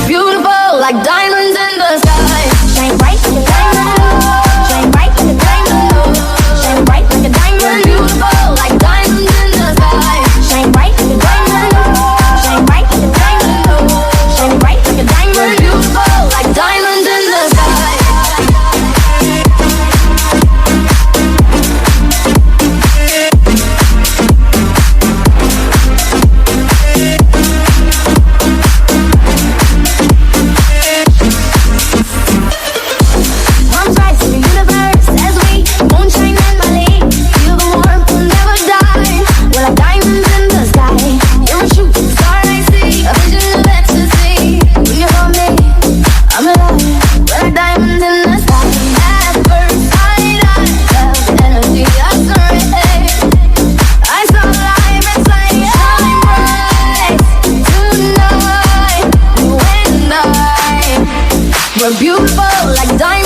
beautiful like diamonds in the sky. Shine bright like a diamond. Shine bright like a diamond. Shine bright like a diamond. Beautiful like diamonds in the sky. Shine bright like a diamond. Shine bright like a diamond. Shine bright like a diamond. Beautiful like diamonds in the sky. We're beautiful like diamonds.